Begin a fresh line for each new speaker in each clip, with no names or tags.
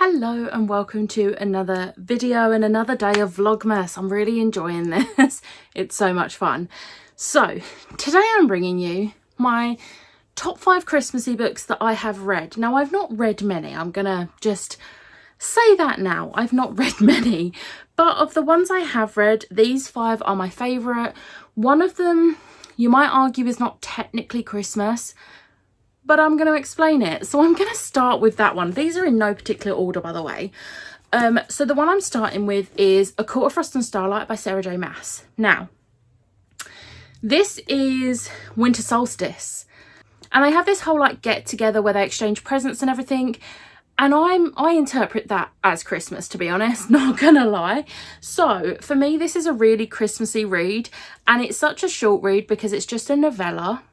Hello and welcome to another video and another day of Vlogmas. I'm really enjoying this. It's so much fun. So today I'm bringing you my top 5 Christmassy books that I have read. Now I've not read many. I'm gonna just say that now. I've not read many, but of the ones I have read, these 5 are my favourite. One of them you might argue is not technically Christmas, but I'm going to explain it. So I'm going to start with that one. These are in no particular order, by the way. So the one I'm starting with is A Court of Frost and Starlight by Sarah J Maas. Now, this is winter solstice. And they have this whole like get together where they exchange presents and everything. And I interpret that as Christmas, to be honest, not gonna lie. So for me, this is a really Christmassy read. And it's such a short read because it's just a novella.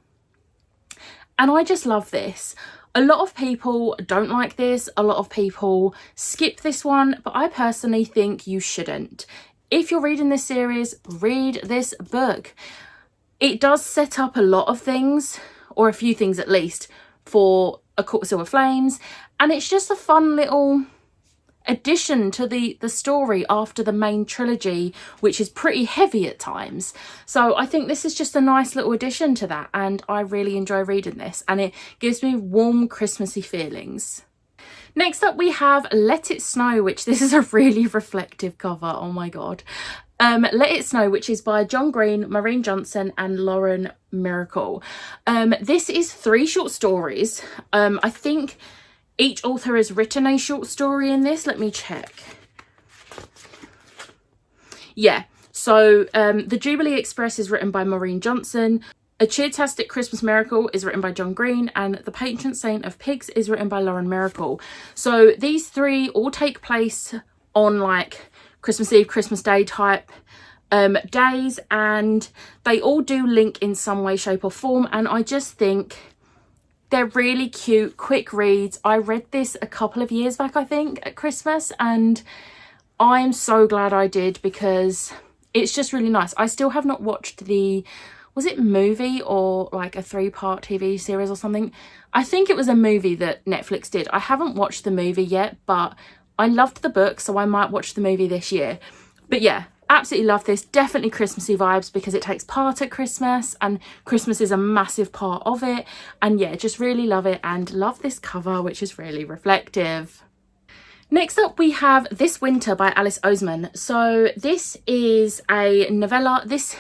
And I just love this. A lot of people don't like this. A lot of people skip this one, but I personally think you shouldn't. If you're reading this series, read this book. It does set up a lot of things, or a few things at least, for A Court of Silver Flames. And it's just a fun little addition to the story after the main trilogy, which is pretty heavy at times. So I think this is just a nice little addition to that, and I really enjoy reading this, and it gives me warm Christmassy feelings. Next up we have Let It Snow, which this is a really reflective cover, oh my god. Let It Snow, which is by John Green, Maureen Johnson and Lauren Miracle. This is 3 short stories. I think each author has written a short story in this. Let me check. Yeah, so The Jubilee Express is written by Maureen Johnson. A Cheertastic Christmas Miracle is written by John Green. And The Patron Saint of Pigs is written by Lauren Miracle. So these 3 all take place on like Christmas Eve, Christmas Day type days. And they all do link in some way, shape or form. And I just think they're really cute, quick reads. I read this a couple of years back, I think, at Christmas, and I'm so glad I did because it's just really nice. I still have not watched the, was it movie or like a 3-part TV series or something? I think it was a movie that Netflix did. I haven't watched the movie yet, but I loved the book, so I might watch the movie this year. But yeah, absolutely love this. Definitely Christmassy vibes because it takes part at Christmas and Christmas is a massive part of it. And yeah, just really love it and love this cover, which is really reflective. Next up we have This Winter by Alice Oseman. So this is a novella. This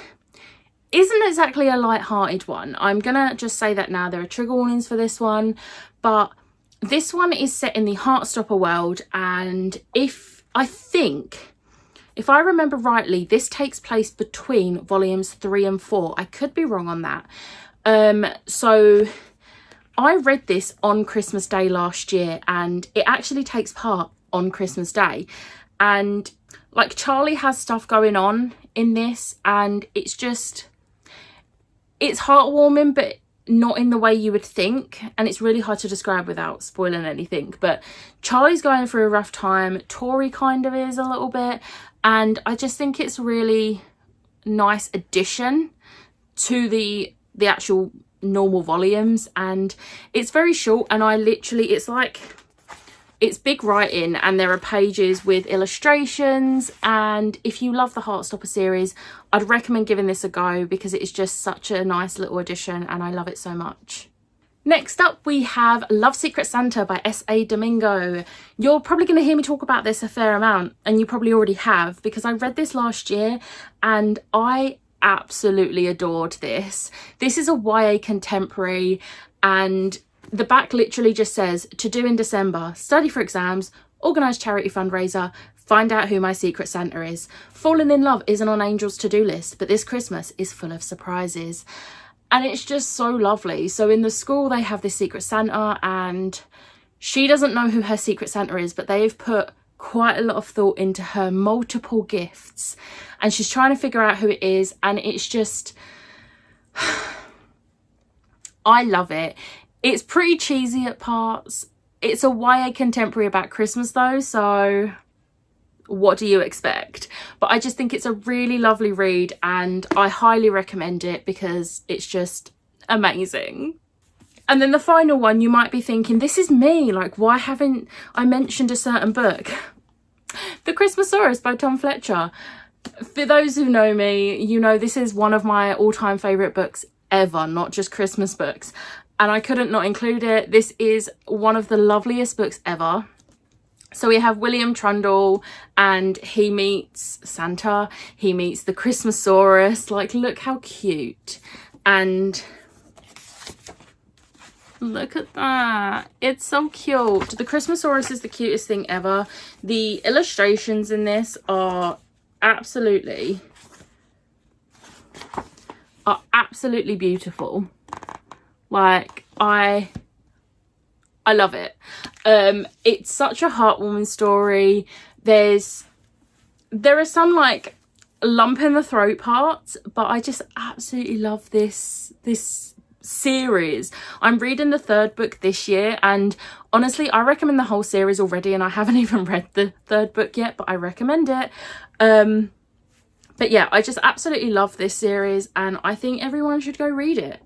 isn't exactly a light-hearted one. I'm gonna just say that now. There are trigger warnings for this one, but this one is set in the Heartstopper world, and if I remember rightly, this takes place between volumes 3 and 4. I could be wrong on that. So I read this on Christmas Day last year, and it actually takes part on Christmas Day. And like Charlie has stuff going on in this, and it's heartwarming, but not in the way you would think, and it's really hard to describe without spoiling anything. But Charlie's going through a rough time. Tori kind of is a little bit, and I just think it's really nice addition to the actual normal volumes. And it's very short, and it's big writing, and there are pages with illustrations. And if you love the Heartstopper series, I'd recommend giving this a go because it is just such a nice little addition and I love it so much. Next up we have Love Secret Santa by S.A. Domingo. You're probably going to hear me talk about this a fair amount, and you probably already have, because I read this last year and I absolutely adored this. This is a YA contemporary, and the back literally just says, to do in December: study for exams, organise charity fundraiser, find out who my secret Santa is. Falling in love isn't on Angel's to-do list, but this Christmas is full of surprises. And it's just so lovely. So in the school they have this secret Santa, and she doesn't know who her secret Santa is, but they've put quite a lot of thought into her multiple gifts, and she's trying to figure out who it is. And it's just I love it. It's pretty cheesy at parts. It's a YA contemporary about Christmas though, so what do you expect? But I just think it's a really lovely read, and I highly recommend it because it's just amazing. And then the final one, you might be thinking, this is me, like why haven't I mentioned a certain book? The Christmas Soros by Tom Fletcher. For those who know me, you know this is one of my all-time favourite books ever, not just Christmas books. And I couldn't not include it. This is one of the loveliest books ever. So we have William Trundle and he meets Santa. He meets the Christmas Soros. Like, look how cute. And look at that. It's so cute. The Christmas Soros is the cutest thing ever. The illustrations in this are absolutely beautiful. Like, I love it. It's such a heartwarming story. There are some like lump in the throat parts, but I just absolutely love this series. I'm reading the 3rd book this year, and honestly I recommend the whole series already, and I haven't even read the 3rd book yet, but I recommend it. But yeah, I just absolutely love this series, and I think everyone should go read it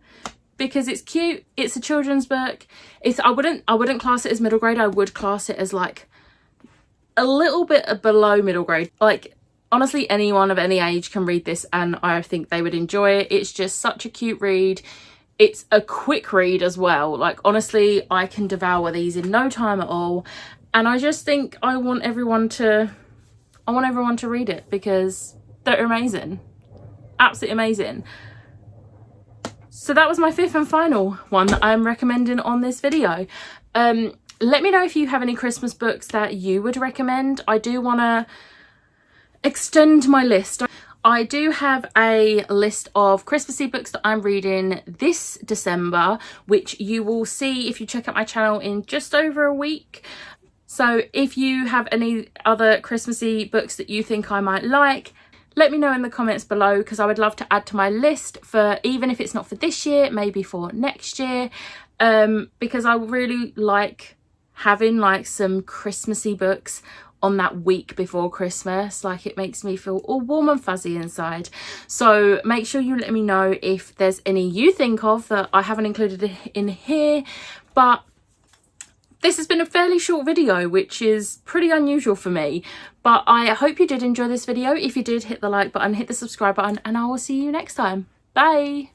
because it's cute. It's a children's book. I wouldn't class it as middle grade. I would class it as like a little bit below middle grade. Like, honestly, anyone of any age can read this and I think they would enjoy it. It's just such a cute read. It's a quick read as well. Like, honestly, I can devour these in no time at all. And I just think I want everyone to read it because they're amazing. Absolutely amazing. So that was my 5th and final one that I'm recommending on this video. Let me know if you have any Christmas books that you would recommend. I do want to extend my list. I do have a list of Christmassy books that I'm reading this December, which you will see if you check out my channel in just over a week. So if you have any other Christmassy books that you think I might like, let me know in the comments below, because I would love to add to my list for, even if it's not for this year, maybe for next year, because I really like having like some Christmassy books on that week before Christmas. Like, it makes me feel all warm and fuzzy inside. So make sure you let me know if there's any you think of that I haven't included in here. But this has been a fairly short video, which is pretty unusual for me, but I hope you did enjoy this video. If you did, hit the like button, hit the subscribe button, and I will see you next time. Bye.